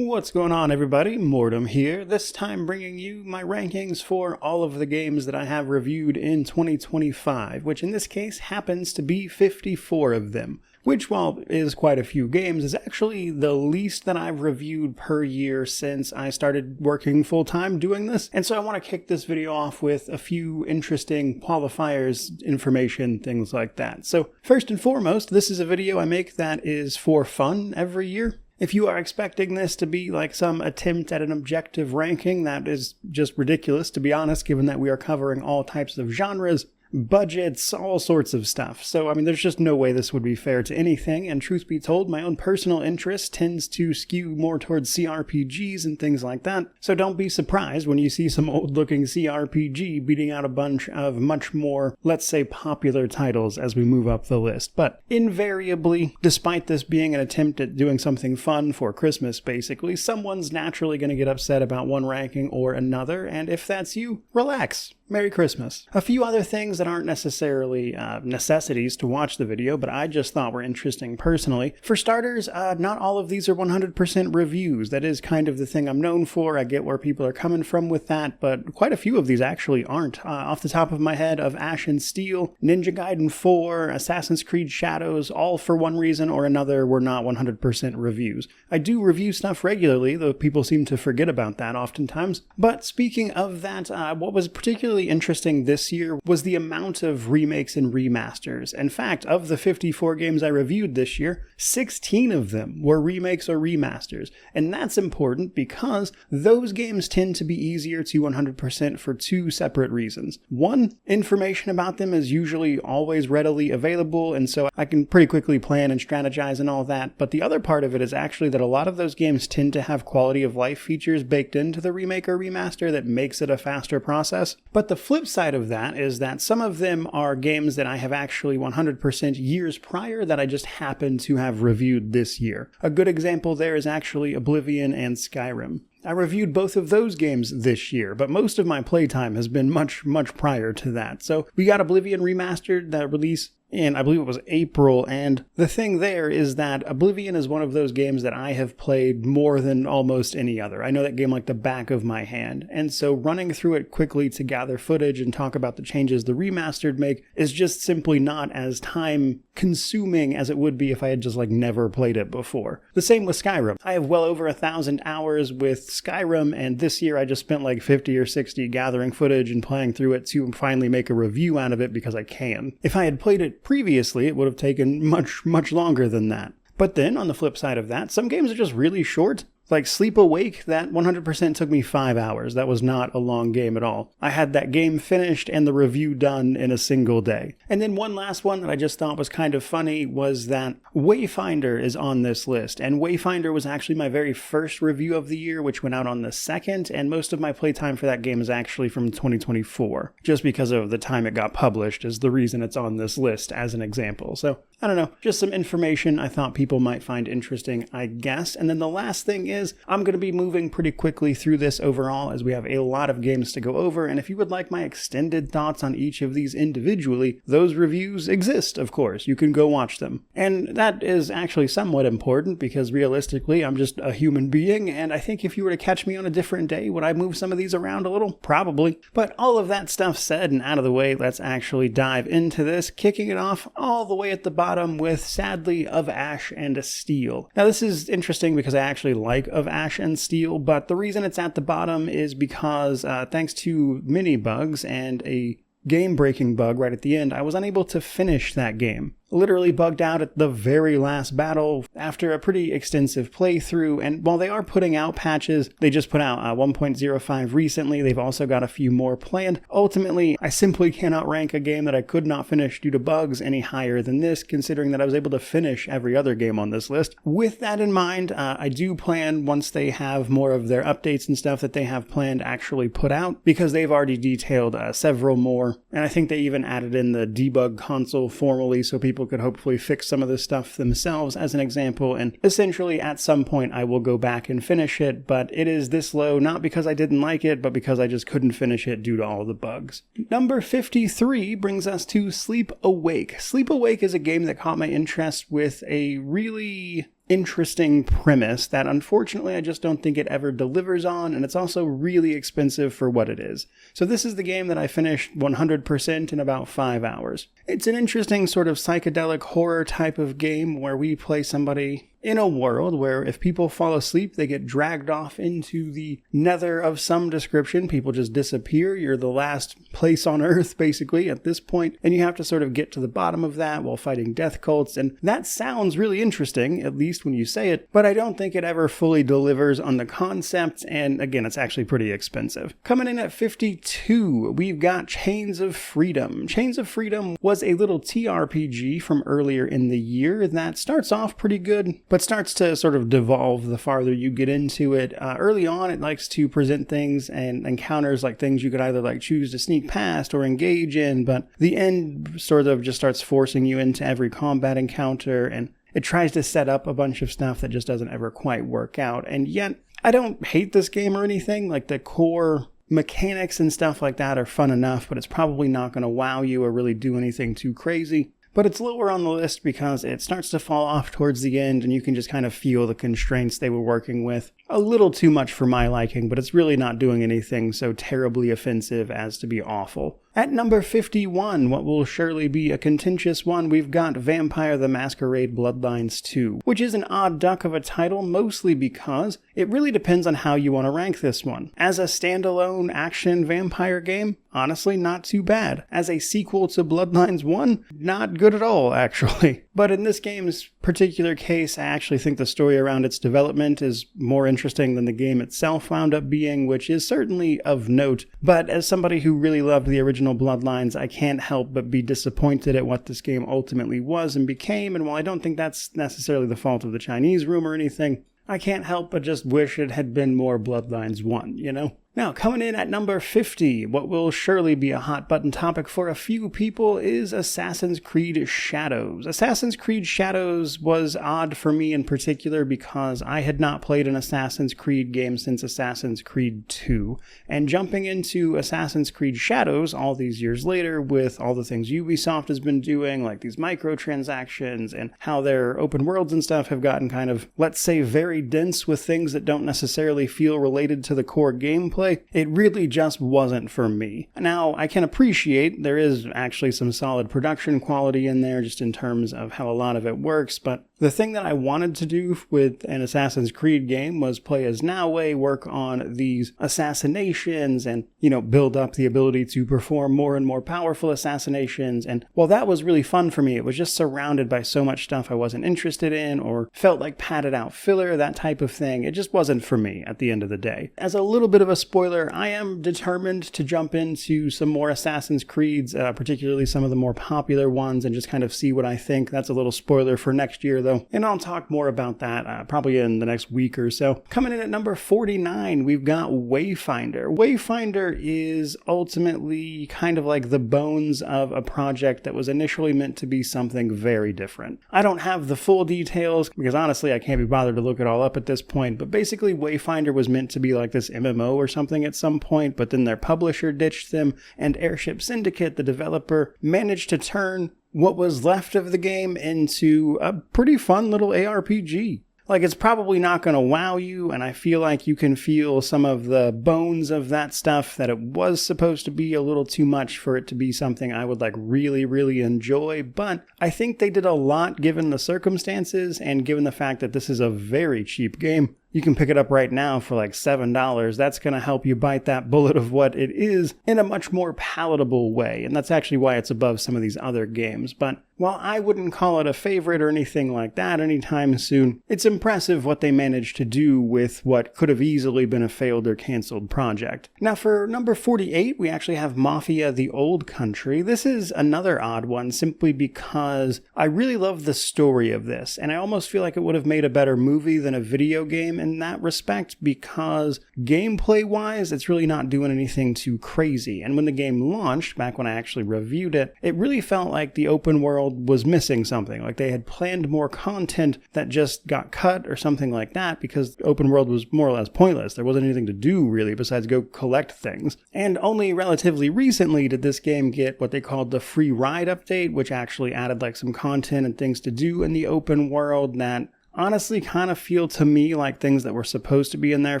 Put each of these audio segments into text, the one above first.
What's going on, everybody? Mortem here, this time bringing you my rankings for all of the games that I have reviewed in 2025, which in this case happens to be 54 of them, which, while is quite a few games, is actually the least that I've reviewed per year since I started working full-time doing this. And so I want to kick this video off with a few interesting qualifiers, information, things like that. So first and foremost, this is a video I make that is for fun every year. If you are expecting this to be like some attempt at an objective ranking, that is just ridiculous, to be honest, given that we are covering all types of genres, budgets, all sorts of stuff. So, I mean, there's just no way this would be fair to anything, and truth be told, my own personal interest tends to skew more towards CRPGs and things like that, so don't be surprised when you see some old-looking CRPG beating out a bunch of much more, let's say, popular titles as we move up the list. But invariably, despite this being an attempt at doing something fun for Christmas, basically, someone's naturally going to get upset about one ranking or another, and if that's you, relax. Merry Christmas. A few other things that aren't necessarily necessities to watch the video, but I just thought were interesting personally. For starters, not all of these are 100% reviews. That is kind of the thing I'm known for. I get where people are coming from with that, but quite a few of these actually aren't. Off the top of my head, of Ash and Steel, Ninja Gaiden 4, Assassin's Creed Shadows, all for one reason or another were not 100% reviews. I do review stuff regularly, though people seem to forget about that oftentimes. But speaking of that, what was particularly interesting this year was the amount of remakes and remasters. In fact, of the 54 games I reviewed this year, 16 of them were remakes or remasters. And that's important because those games tend to be easier to 100% for two separate reasons. One, information about them is usually always readily available, and so I can pretty quickly plan and strategize and all that. But the other part of it is actually that a lot of those games tend to have quality of life features baked into the remake or remaster that makes it a faster process. But the flip side of that is that some of them are games that I have actually 100% years prior that I just happen to have reviewed this year. A good example there is actually Oblivion and Skyrim. I reviewed both of those games this year, but most of my playtime has been much prior to that. So we got Oblivion Remastered, that release in, I believe it was April, and the thing there is that Oblivion is one of those games that I have played more than almost any other. I know that game like the back of my hand, and so running through it quickly to gather footage and talk about the changes the remastered make is just simply not as time-consuming as it would be if I had just never played it before. The same with Skyrim. I have well over 1,000 hours with Skyrim, and this year I just spent 50 or 60 gathering footage and playing through it to finally make a review out of it because I can. If I had played it previously, it would have taken much longer than that. But then, on the flip side of that, some games are just really short. Like Sleep Awake, that 100% took me 5 hours. That was not a long game at all. I had that game finished and the review done in a single day. And then one last one that I just thought was kind of funny was that Wayfinder is on this list. And Wayfinder was actually my very first review of the year, which went out on the 2nd, and most of my playtime for that game is actually from 2024. Just because of the time it got published is the reason it's on this list as an example. So, I don't know, just some information I thought people might find interesting, I guess. And then the last thing is, I'm going to be moving pretty quickly through this overall as we have a lot of games to go over, and if you would like my extended thoughts on each of these individually, those reviews exist, of course. You can go watch them. And that is actually somewhat important because realistically, I'm just a human being, and I think if you were to catch me on a different day, would I move some of these around a little? Probably. But all of that stuff said and out of the way, let's actually dive into this, kicking it off all the way at the bottom with, sadly, Of Ash and Steel. Now, this is interesting because I actually like Of Ash and Steel, but the reason it's at the bottom is because thanks to mini bugs and a game-breaking bug right at the end, I was unable to finish that game. Literally bugged out at the very last battle after a pretty extensive playthrough, and while they are putting out patches, they just put out 1.05 recently, they've also got a few more planned. Ultimately, I simply cannot rank a game that I could not finish due to bugs any higher than this, considering that I was able to finish every other game on this list. With that in mind, I do plan, once they have more of their updates and stuff that they have planned actually put out, because they've already detailed several more, and I think they even added in the debug console formally so people could hopefully fix some of this stuff themselves as an example, and essentially at some point I will go back and finish it, but it is this low not because I didn't like it, but because I just couldn't finish it due to all the bugs. Number 53 brings us to Sleep Awake. Sleep Awake is a game that caught my interest with a really interesting premise that unfortunately I just don't think it ever delivers on, and it's also really expensive for what it is. So this is the game that I finished 100% in about 5 hours. It's an interesting sort of psychedelic horror type of game where we play somebody in a world where if people fall asleep, they get dragged off into the nether of some description. People just disappear. You're the last place on Earth, basically, at this point, and you have to sort of get to the bottom of that while fighting death cults, and that sounds really interesting, at least when you say it, but I don't think it ever fully delivers on the concept, and again, it's actually pretty expensive. Coming in at 52, we've got Chains of Freedom. Chains of Freedom was a little TRPG from earlier in the year that starts off pretty good, but starts to sort of devolve the farther you get into it. Early on, it likes to present things and encounters like things you could either like choose to sneak past or engage in, but the end sort of just starts forcing you into every combat encounter, and it tries to set up a bunch of stuff that just doesn't ever quite work out. And yet, I don't hate this game or anything. Like, the core mechanics and stuff like that are fun enough, but it's probably not going to wow you or really do anything too crazy. But it's lower on the list because it starts to fall off towards the end, and you can just kind of feel the constraints they were working with. A little too much for my liking, but it's really not doing anything so terribly offensive as to be awful. At number 51, what will surely be a contentious one, we've got Vampire the Masquerade Bloodlines 2, which is an odd duck of a title, mostly because it really depends on how you want to rank this one. As a standalone action vampire game, honestly not too bad. As a sequel to Bloodlines 1, not good at all, actually. But in this game's particular case, I actually think the story around its development is more interesting than the game itself wound up being, which is certainly of note. But as somebody who really loved the original Bloodlines, I can't help but be disappointed at what this game ultimately was and became, and while I don't think that's necessarily the fault of the Chinese room or anything, I can't help but just wish it had been more Bloodlines 1, you know? Now, coming in at number 50, what will surely be a hot button topic for a few people is Assassin's Creed Shadows. Assassin's Creed Shadows was odd for me in particular because I had not played an Assassin's Creed game since Assassin's Creed 2, and jumping into Assassin's Creed Shadows all these years later with all the things Ubisoft has been doing, like these microtransactions and how their open worlds and stuff have gotten kind of, let's say, very dense with things that don't necessarily feel related to the core gameplay, it really just wasn't for me. Now, I can appreciate there is actually some solid production quality in there just in terms of how a lot of it works, but the thing that I wanted to do with an Assassin's Creed game was play as Naue, work on these assassinations, and, build up the ability to perform more and more powerful assassinations. And while that was really fun for me, it was just surrounded by so much stuff I wasn't interested in or felt like padded out filler, that type of thing. It just wasn't for me at the end of the day. As a little bit of a spoiler, I am determined to jump into some more Assassin's Creeds, particularly some of the more popular ones, and just kind of see what I think. That's a little spoiler for next year, though, and I'll talk more about that probably in the next week or so. Coming in at number 49, we've got Wayfinder. Wayfinder is ultimately kind of like the bones of a project that was initially meant to be something very different. I don't have the full details because honestly I can't be bothered to look it all up at this point, but basically Wayfinder was meant to be like this MMO or something at some point, but then their publisher ditched them, and Airship Syndicate, the developer, managed to turn what was left of the game into a pretty fun little ARPG. Like, it's probably not going to wow you, and I feel like you can feel some of the bones of that stuff, that it was supposed to be a little too much for it to be something I would really, really enjoy, but I think they did a lot given the circumstances and given the fact that this is a very cheap game. You can pick it up right now for like $7. That's going to help you bite that bullet of what it is in a much more palatable way, and that's actually why it's above some of these other games. But while I wouldn't call it a favorite or anything like that anytime soon, it's impressive what they managed to do with what could have easily been a failed or canceled project. Now for number 48, we actually have Mafia the Old Country. This is another odd one simply because I really love the story of this, and I almost feel like it would have made a better movie than a video game in that respect, because gameplay-wise, it's really not doing anything too crazy. And when the game launched, back when I actually reviewed it, it really felt like the open world was missing something. Like they had planned more content that just got cut or something like that, because the open world was more or less pointless. There wasn't anything to do, really, besides go collect things. And only relatively recently did this game get what they called the free ride update, which actually added like some content and things to do in the open world that honestly kind of feel to me like things that were supposed to be in there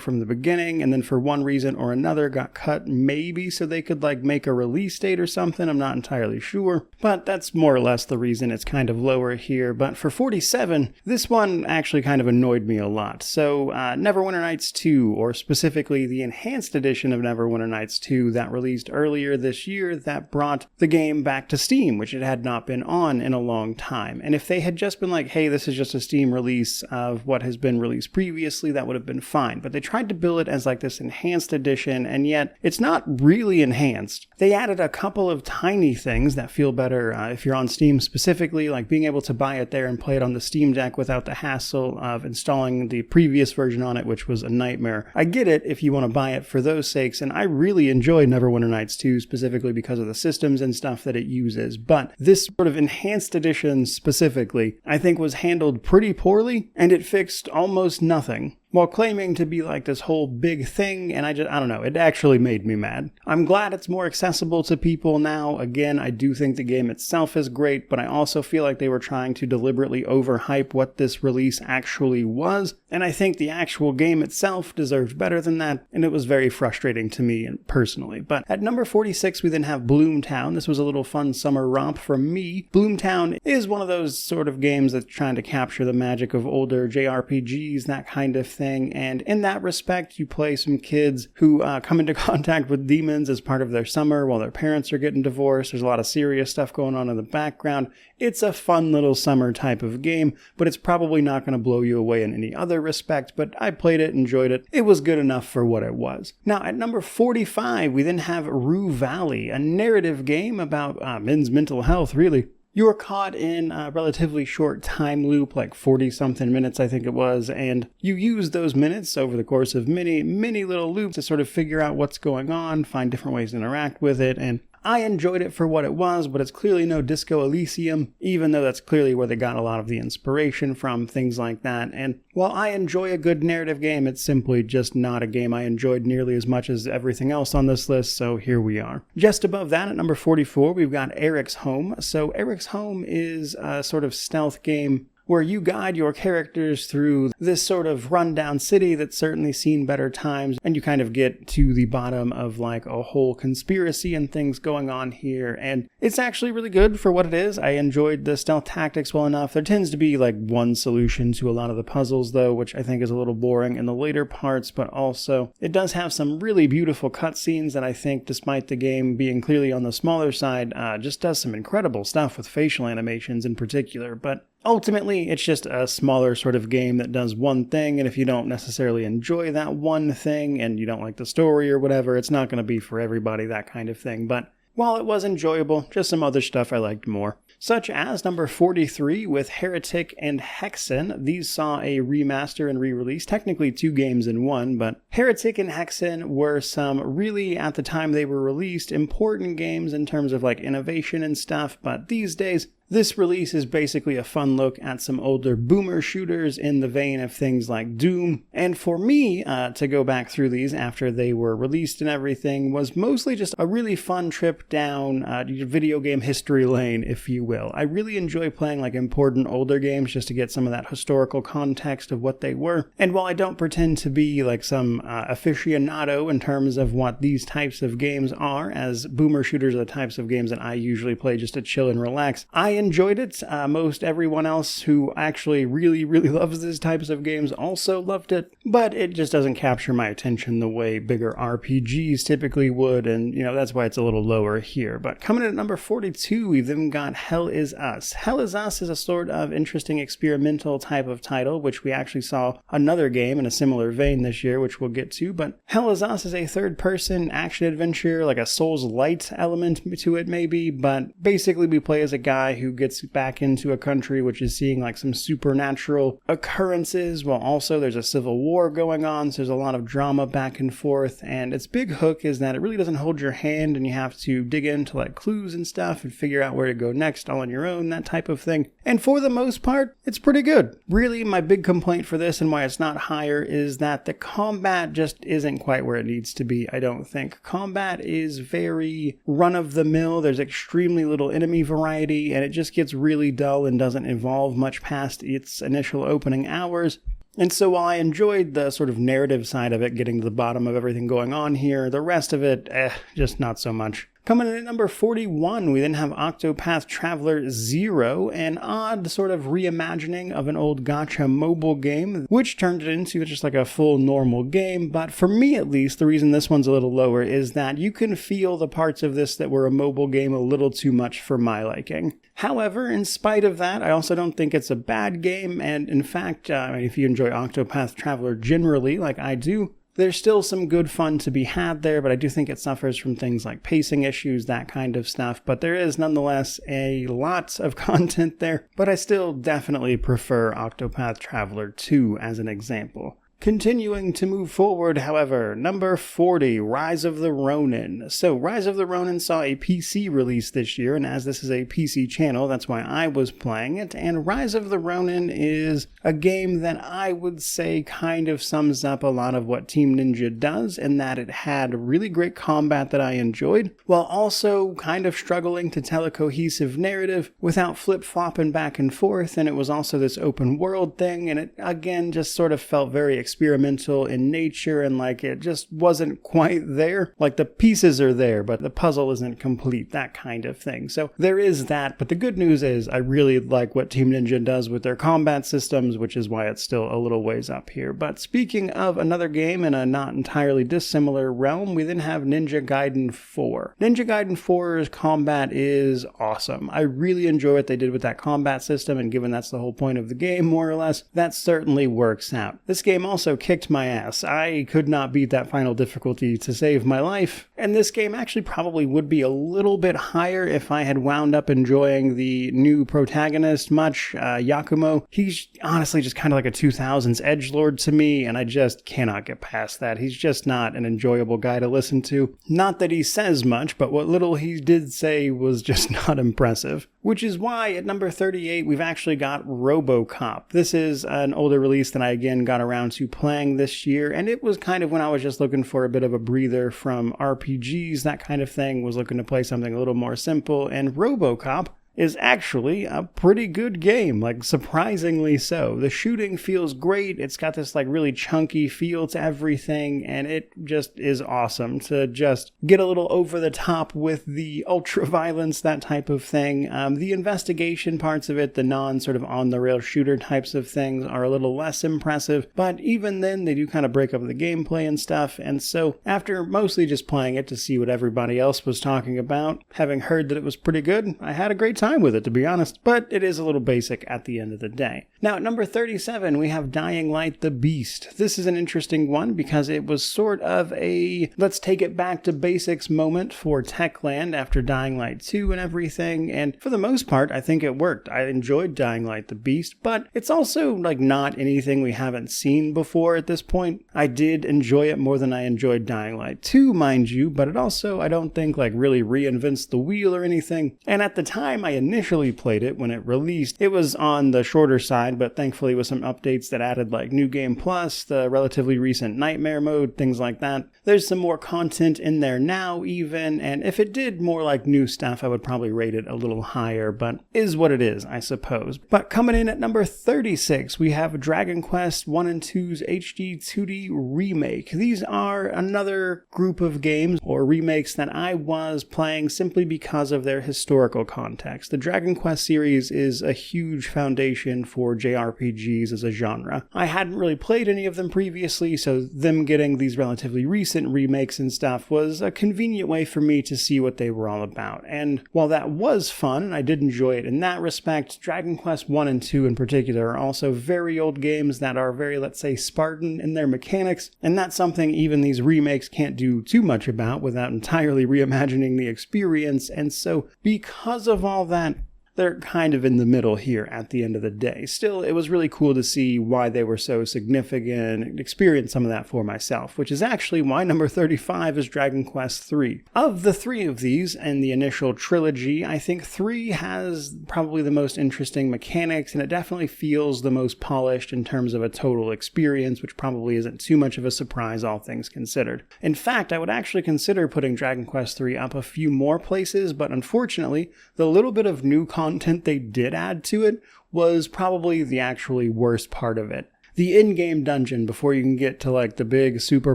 from the beginning and then for one reason or another got cut, maybe so they could like make a release date or something. I'm not entirely sure, but that's more or less the reason it's kind of lower here. But for 47, this one actually kind of annoyed me a lot. So Neverwinter Nights 2, or specifically the enhanced edition of Neverwinter Nights 2 that released earlier this year, that brought the game back to Steam, which it had not been on in a long time. And if they had just been like, hey, this is just a Steam release of what has been released previously, that would have been fine. But they tried to bill it as like this enhanced edition, and yet it's not really enhanced. They added a couple of tiny things that feel better if you're on Steam specifically, like being able to buy it there and play it on the Steam Deck without the hassle of installing the previous version on it, which was a nightmare. I get it if you want to buy it for those sakes, and I really enjoy Neverwinter Nights 2 specifically because of the systems and stuff that it uses, but this sort of enhanced edition specifically, I think was handled pretty poorly, and it fixed almost nothing, while claiming to be like this whole big thing, and I don't know, it actually made me mad. I'm glad it's more accessible to people now. Again, I do think the game itself is great, but I also feel like they were trying to deliberately overhype what this release actually was, and I think the actual game itself deserved better than that, and it was very frustrating to me personally. But at number 46, we then have Bloomtown. This was a little fun summer romp for me. Bloomtown is one of those sort of games that's trying to capture the magic of older JRPGs, that kind of thing, and in that respect, you play some kids who come into contact with demons as part of their summer while their parents are getting divorced. There's a lot of serious stuff going on in the background. It's a fun little summer type of game, but it's probably not going to blow you away in any other respect, but I played it, enjoyed it. It was good enough for what it was. Now, at number 45, we then have Rue Valley, a narrative game about men's mental health, really. You were caught in a relatively short time loop, like 40-something minutes, I think it was, and you use those minutes over the course of many little loops to sort of figure out what's going on, find different ways to interact with it, and I enjoyed it for what it was, but it's clearly no Disco Elysium, even though that's clearly where they got a lot of the inspiration from, things like that. And while I enjoy a good narrative game, it's simply just not a game I enjoyed nearly as much as everything else on this list, so here we are. Just above that, at number 44, we've got Eriksholm. So Eriksholm is a sort of stealth game where you guide your characters through this sort of rundown city that's certainly seen better times, and you kind of get to the bottom of like a whole conspiracy and things going on here, and it's actually really good for what it is. I enjoyed the stealth tactics well enough. There tends to be like one solution to a lot of the puzzles though, which I think is a little boring in the later parts, but also it does have some really beautiful cutscenes that I think, despite the game being clearly on the smaller side, just does some incredible stuff with facial animations in particular. But ultimately, it's just a smaller sort of game that does one thing, and if you don't necessarily enjoy that one thing and you don't like the story or whatever, it's not going to be for everybody, that kind of thing. But while it was enjoyable, just some other stuff I liked more. Such as number 43 with Heretic and Hexen. These saw a remaster and re-release, technically two games in one, but Heretic and Hexen were some really, at the time they were released, important games in terms of like innovation and stuff, but these days, this release is basically a fun look at some older boomer shooters in the vein of things like Doom. And for me, to go back through these after they were released and everything was mostly just a really fun trip down video game history lane, if you will. I really enjoy playing like important older games just to get some of that historical context of what they were. And while I don't pretend to be like some aficionado in terms of what these types of games are, as boomer shooters are the types of games that I usually play just to chill and relax, I enjoyed it. Most everyone else who actually really loves these types of games also loved it, but it just doesn't capture my attention the way bigger RPGs typically would, and that's why it's a little lower here. But coming in at number 42, we've then got Hell Is Us. Hell Is Us is a sort of interesting experimental type of title, which we actually saw another game in a similar vein this year, which we'll get to. But Hell Is Us is a third-person action-adventure, like a Souls-light element to it maybe, but basically we play as a guy who gets back into a country which is seeing like some supernatural occurrences, while also there's a civil war going on, so there's a lot of drama back and forth, and its big hook is that it really doesn't hold your hand and you have to dig into like clues and stuff and figure out where to go next all on your own, that type of thing. And for the most part, it's pretty good. Really, my big complaint for this and why it's not higher is that the combat just isn't quite where it needs to be, I don't think. Combat is very run-of-the-mill, there's extremely little enemy variety, and it just gets really dull and doesn't evolve much past its initial opening hours. And so while I enjoyed the sort of narrative side of it, getting to the bottom of everything going on here, the rest of it, just not so much. Coming in at number 41, we then have Octopath Traveler 0, an odd sort of reimagining of an old gacha mobile game, which turned it into just like a full normal game. But for me at least, the reason this one's a little lower is that you can feel the parts of this that were a mobile game a little too much for my liking. However, in spite of that, I also don't think it's a bad game, and in fact, if you enjoy Octopath Traveler generally, like I do, there's still some good fun to be had there, but I do think it suffers from things like pacing issues, that kind of stuff. But there is nonetheless a lot of content there, but I still definitely prefer Octopath Traveler 2 as an example. Continuing to move forward, however, number 40, Rise of the Ronin. So Rise of the Ronin saw a PC release this year, and as this is a PC channel, that's why I was playing it. And Rise of the Ronin is a game that I would say kind of sums up a lot of what Team Ninja does, in that it had really great combat that I enjoyed, while also kind of struggling to tell a cohesive narrative without flip-flopping back and forth. And it was also this open world thing, and it again just sort of felt very experimental in nature, and like it just wasn't quite there. Like the pieces are there, but the puzzle isn't complete, that kind of thing. So there is that, but the good news is I really like what Team Ninja does with their combat systems, which is why it's still a little ways up here. But speaking of another game in a not entirely dissimilar realm, we then have Ninja Gaiden 4. Ninja Gaiden 4's combat is awesome. I really enjoy what they did with that combat system, and given that's the whole point of the game, more or less, that certainly works out. This game also kicked my ass. I could not beat that final difficulty to save my life, and this game actually probably would be a little bit higher if I had wound up enjoying the new protagonist much, Yakumo. He's honestly just kind of like a 2000s edgelord to me, and I just cannot get past that. He's just not an enjoyable guy to listen to. Not that he says much, but what little he did say was just not impressive. Which is why at number 38 we've actually got RoboCop. This is an older release that I again got around to playing this year, and it was kind of when I was just looking for a bit of a breather from RPGs, that kind of thing, was looking to play something a little more simple, and RoboCop is actually a pretty good game, like surprisingly so. The shooting feels great, it's got this like really chunky feel to everything, and it just is awesome to just get a little over the top with the ultra violence, that type of thing. The investigation parts of it, the non sort of on the rail shooter types of things, are a little less impressive, but even then they do kind of break up the gameplay and stuff. And so after mostly just playing it to see what everybody else was talking about, having heard that it was pretty good, I had a great time with it, to be honest, but it is a little basic at the end of the day. Now at number 37 we have Dying Light the Beast. This is an interesting one because it was sort of a let's take it back to basics moment for Techland after Dying Light 2 and everything, and for the most part I think it worked. I enjoyed Dying Light the Beast, but it's also like not anything we haven't seen before at this point. I did enjoy it more than I enjoyed Dying Light 2, mind you, but it also I don't think like really reinvents the wheel or anything. And at the time I initially played it when it released, it was on the shorter side, but thankfully with some updates that added like New Game Plus, the relatively recent Nightmare mode, things like that. There's some more content in there now even, and if it did more like new stuff, I would probably rate it a little higher, but is what it is, I suppose. But coming in at number 36, we have Dragon Quest 1 and 2's HD 2D Remake. These are another group of games or remakes that I was playing simply because of their historical context. The Dragon Quest series is a huge foundation for JRPGs as a genre. I hadn't really played any of them previously, so them getting these relatively recent remakes and stuff was a convenient way for me to see what they were all about. And while that was fun, and I did enjoy it in that respect, Dragon Quest 1 and 2 in particular are also very old games that are very, let's say, Spartan in their mechanics, and that's something even these remakes can't do too much about without entirely reimagining the experience. And so because of all that, they're kind of in the middle here at the end of the day. Still, it was really cool to see why they were so significant and experience some of that for myself, which is actually why number 35 is Dragon Quest III. Of the three of these and the initial trilogy, I think 3 has probably the most interesting mechanics, and it definitely feels the most polished in terms of a total experience, which probably isn't too much of a surprise, all things considered. In fact, I would actually consider putting Dragon Quest III up a few more places, but unfortunately, the little bit of new content content they did add to it was probably the actually worst part of it. The in-game dungeon before you can get to like the big super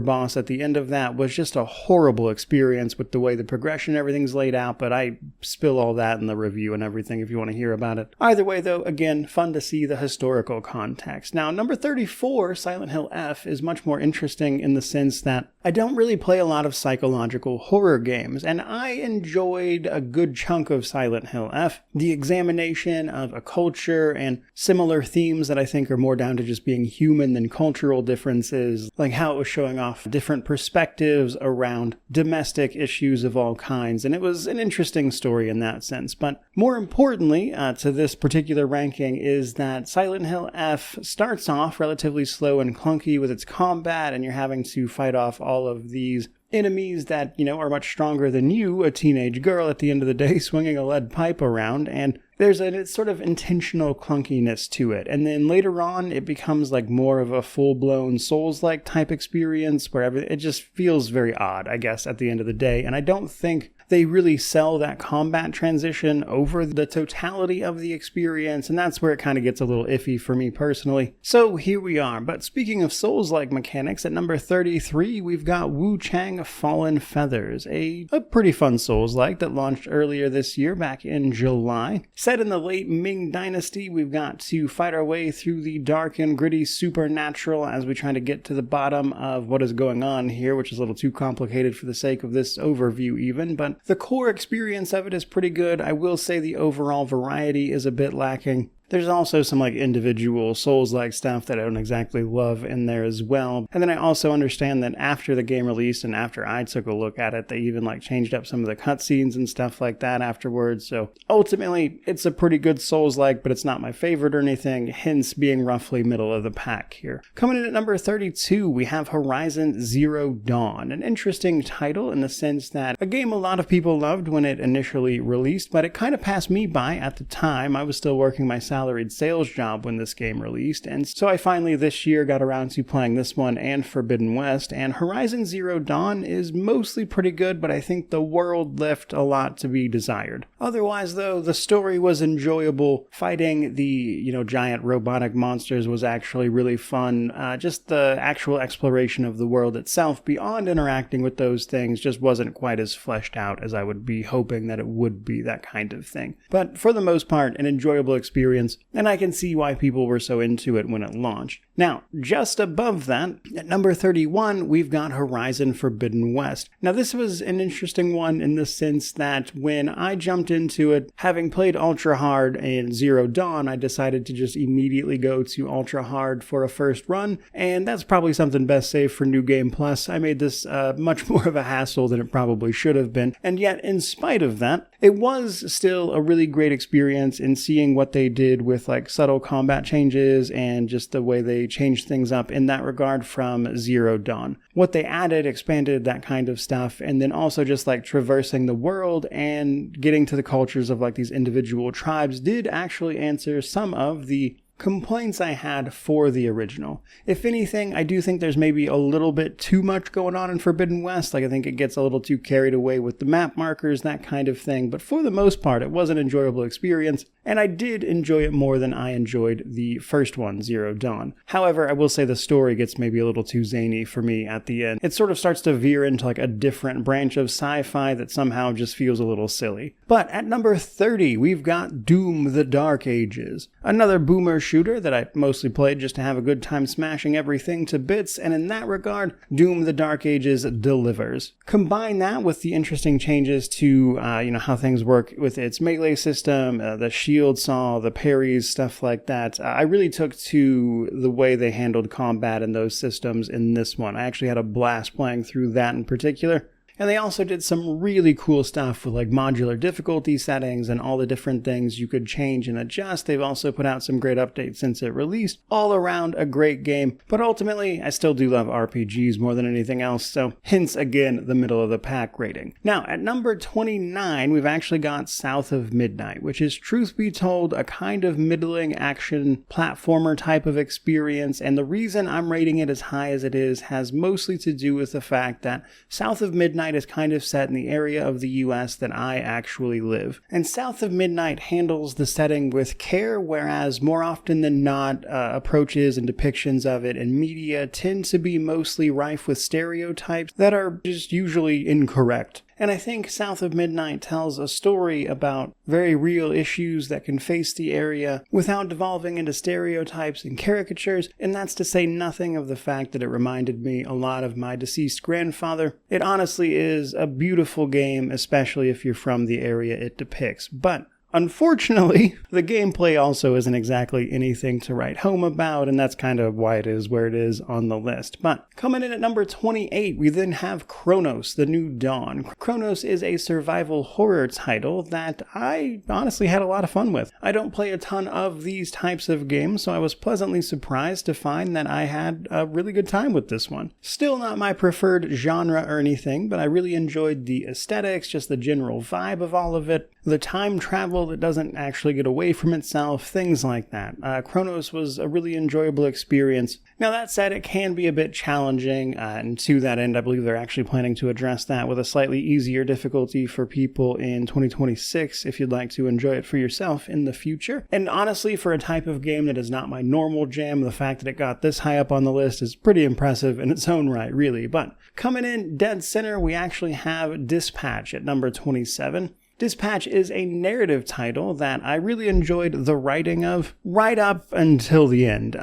boss at the end of that was just a horrible experience with the way the progression, everything's laid out, but I spill all that in the review and everything if you want to hear about it. Either way though, again, fun to see the historical context. Now, number 34, Silent Hill F, is much more interesting in the sense that I don't really play a lot of psychological horror games, and I enjoyed a good chunk of Silent Hill F. The examination of a culture and similar themes that I think are more down to just being human than cultural differences, like how it was showing off different perspectives around domestic issues of all kinds, and it was an interesting story in that sense. But more importantly to this particular ranking is that Silent Hill F starts off relatively slow and clunky with its combat, and you're having to fight off all of these enemies that, are much stronger than you, a teenage girl at the end of the day swinging a lead pipe around, and there's a sort of intentional clunkiness to it. And then later on, it becomes like more of a full-blown Souls-like type experience where it just feels very odd, I guess, at the end of the day. And I don't think they really sell that combat transition over the totality of the experience, and that's where it kind of gets a little iffy for me personally. So here we are. But speaking of Souls-like mechanics, at number 33, we've got Wuchang Fallen Feathers, a pretty fun Souls-like that launched earlier this year, back in July. Set in the late Ming Dynasty, we've got to fight our way through the dark and gritty supernatural as we try to get to the bottom of what is going on here, which is a little too complicated for the sake of this overview even, but the core experience of it is pretty good. I will say the overall variety is a bit lacking. There's also some individual Souls-like stuff that I don't exactly love in there as well. And then I also understand that after the game released and after I took a look at it, they even changed up some of the cutscenes and stuff like that afterwards. So ultimately, it's a pretty good Souls-like, but it's not my favorite or anything, hence being roughly middle of the pack here. Coming in at number 32, we have Horizon Zero Dawn, an interesting title in the sense that a game a lot of people loved when it initially released, but it kind of passed me by at the time. I was still working my salaried sales job when this game released, and so I finally this year got around to playing this one and Forbidden West, and Horizon Zero Dawn is mostly pretty good, but I think the world left a lot to be desired. Otherwise though, the story was enjoyable. Fighting the, giant robotic monsters was actually really fun. Just the actual exploration of the world itself beyond interacting with those things just wasn't quite as fleshed out as I would be hoping that it would be, that kind of thing. But for the most part, an enjoyable experience, and I can see why people were so into it when it launched. Now, just above that, at number 31, we've got Horizon Forbidden West. Now, this was an interesting one in the sense that when I jumped into it, having played Ultra Hard and Zero Dawn, I decided to just immediately go to Ultra Hard for a first run, and that's probably something best saved for New Game Plus. I made this much more of a hassle than it probably should have been, and yet, in spite of that, it was still a really great experience in seeing what they did with subtle combat changes and just the way they changed things up in that regard from Zero Dawn. What they added, expanded, that kind of stuff, and then also just traversing the world and getting to the cultures of these individual tribes did actually answer some of the complaints I had for the original. If anything, I do think there's maybe a little bit too much going on in Forbidden West. I think it gets a little too carried away with the map markers, that kind of thing. But for the most part, it was an enjoyable experience, and I did enjoy it more than I enjoyed the first one, Zero Dawn. However, I will say the story gets maybe a little too zany for me at the end. It sort of starts to veer into a different branch of sci-fi that somehow just feels a little silly. But at number 30, we've got Doom the Dark Ages, another boomer shooter that I mostly played just to have a good time smashing everything to bits, and in that regard, Doom the Dark Ages delivers. Combine that with the interesting changes to, how things work with its melee system, the shield saw, the parries, stuff like that. I really took to the way they handled combat in those systems in this one. I actually had a blast playing through that in particular. And they also did some really cool stuff with modular difficulty settings and all the different things you could change and adjust. They've also put out some great updates since it released. All around a great game, but ultimately I still do love RPGs more than anything else, so hence again the middle of the pack rating. Now at number 29 we've actually got South of Midnight, which is, truth be told, a kind of middling action platformer type of experience, and the reason I'm rating it as high as it is has mostly to do with the fact that South of Midnight Midnight is kind of set in the area of the US that I actually live. And South of Midnight handles the setting with care, whereas more often than not, approaches and depictions of it in media tend to be mostly rife with stereotypes that are just usually incorrect. And I think South of Midnight tells a story about very real issues that can face the area without devolving into stereotypes and caricatures, and that's to say nothing of the fact that it reminded me a lot of my deceased grandfather. It honestly is a beautiful game, especially if you're from the area it depicts. But unfortunately, the gameplay also isn't exactly anything to write home about, and that's kind of why it is where it is on the list. But coming in at number 28, we then have Cronos The New Dawn. Cronos is a survival horror title that I honestly had a lot of fun with. I don't play a ton of these types of games, so I was pleasantly surprised to find that I had a really good time with this one. Still not my preferred genre or anything, but I really enjoyed the aesthetics, just the general vibe of all of it, the time travel that doesn't actually get away from itself, things like that. Cronos was a really enjoyable experience. Now that said, it can be a bit challenging, and to that end I believe they're actually planning to address that with a slightly easier difficulty for people in 2026 if you'd like to enjoy it for yourself in the future. And honestly, for a type of game that is not my normal jam, the fact that it got this high up on the list is pretty impressive in its own right, really. But coming in dead center, we actually have Dispatch at number 27. Dispatch is a narrative title that I really enjoyed the writing of right up until the end.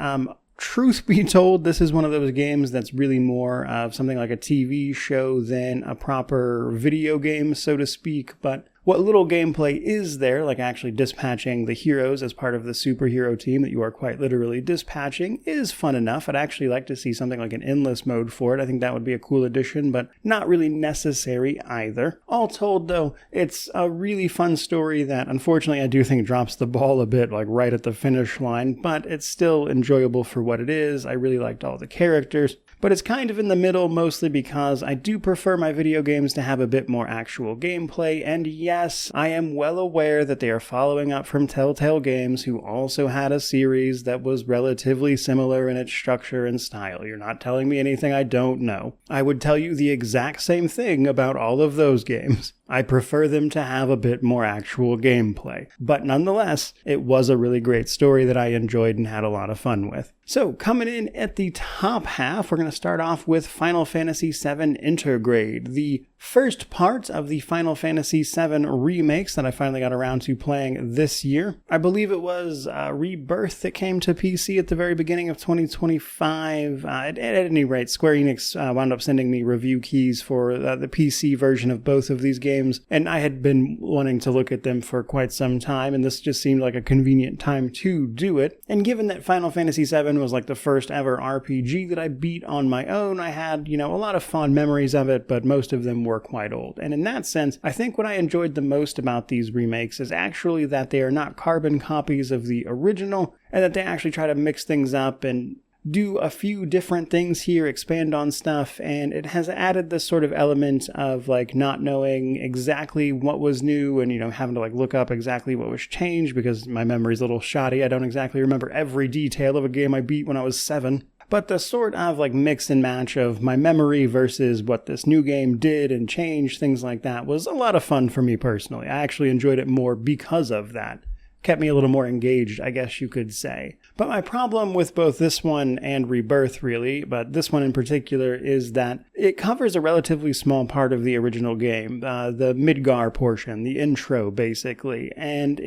Truth be told, this is one of those games that's really more of something like a TV show than a proper video game, so to speak, but what little gameplay is there, like actually dispatching the heroes as part of the superhero team that you are quite literally dispatching, is fun enough. I'd actually like to see something like an endless mode for it. I think that would be a cool addition, but not really necessary either. All told, though, it's a really fun story that unfortunately I do think drops the ball a bit, like right at the finish line, but it's still enjoyable for what it is. I really liked all the characters. But it's kind of in the middle, mostly because I do prefer my video games to have a bit more actual gameplay, and yes, I am well aware that they are following up from Telltale Games, who also had a series that was relatively similar in its structure and style. You're not telling me anything I don't know. I would tell you the exact same thing about all of those games. I prefer them to have a bit more actual gameplay. But nonetheless, it was a really great story that I enjoyed and had a lot of fun with. So, coming in at the top half, we're going to start off with Final Fantasy VII Intergrade, the first part of the Final Fantasy VII remakes that I finally got around to playing this year. I believe it was Rebirth that came to PC at the very beginning of 2025. At any rate, Square Enix wound up sending me review keys for the PC version of both of these games, and I had been wanting to look at them for quite some time, and this just seemed like a convenient time to do it. And given that Final Fantasy VII was like the first ever RPG that I beat on my own, I had, a lot of fond memories of it, but most of them were quite old. And in that sense, I think what I enjoyed the most about these remakes is actually that they are not carbon copies of the original, and that they actually try to mix things up and do a few different things here, expand on stuff, and it has added this sort of element of like not knowing exactly what was new and, having to like look up exactly what was changed because my memory's a little shoddy. I don't exactly remember every detail of a game I beat when I was 7. But the sort of like mix and match of my memory versus what this new game did and changed, things like that, was a lot of fun for me personally. I actually enjoyed it more because of that. Kept me a little more engaged, I guess you could say. But my problem with both this one and Rebirth, really, but this one in particular, is that it covers a relatively small part of the original game, the Midgar portion, the intro, basically. And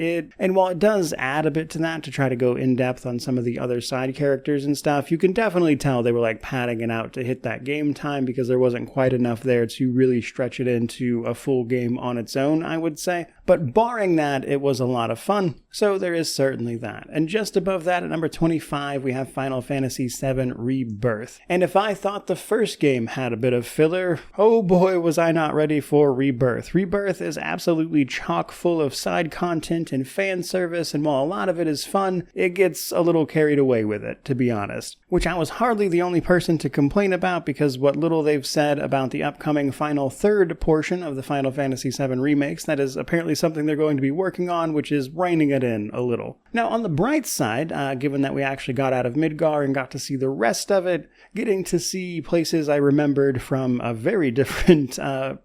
while it does add a bit to that to try to go in depth on some of the other side characters and stuff, you can definitely tell they were like padding it out to hit that game time because there wasn't quite enough there to really stretch it into a full game on its own, I would say. But barring that, it was a lot of fun. So there is certainly that. And just above that, at number 25, we have Final Fantasy VII Rebirth. And if I thought the first game had a bit of filler, oh boy was I not ready for Rebirth. Rebirth is absolutely chock full of side content and fan service, and while a lot of it is fun, it gets a little carried away with it, to be honest. Which I was hardly the only person to complain about, because what little they've said about the upcoming final third portion of the Final Fantasy VII remakes, that is apparently something they're going to be working on, which is reining it in a little. Now, on the bright side, given that we actually got out of Midgar and got to see the rest of it, getting to see places I remembered inspired from a very different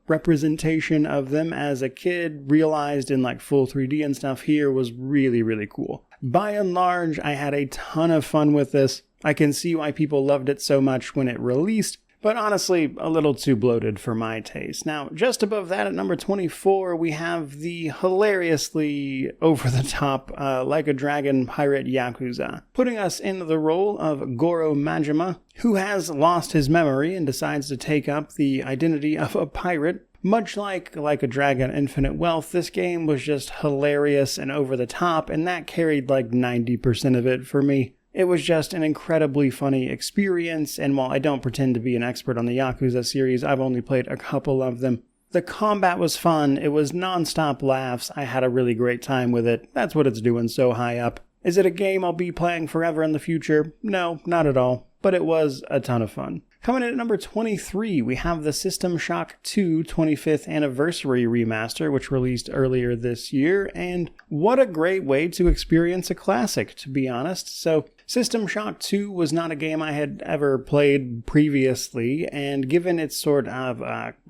representation of them as a kid, realized in like full 3D and stuff here, was really, really cool. By and large, I had a ton of fun with this. I can see why people loved it so much when it released, but honestly, a little too bloated for my taste. Now, just above that at number 24, we have the hilariously over-the-top Like a Dragon pirate Yakuza, putting us in the role of Goro Majima, who has lost his memory and decides to take up the identity of a pirate. Much like a Dragon Infinite Wealth, this game was just hilarious and over the top, and that carried like 90% of it for me. It was just an incredibly funny experience, and while I don't pretend to be an expert on the Yakuza series, I've only played a couple of them. The combat was fun, it was non-stop laughs, I had a really great time with it. That's what it's doing so high up. Is it a game I'll be playing forever in the future? No, not at all, but it was a ton of fun. Coming in at number 23, we have the System Shock 2 25th Anniversary Remaster, which released earlier this year, and what a great way to experience a classic, to be honest. So, System Shock 2 was not a game I had ever played previously, and given its sort of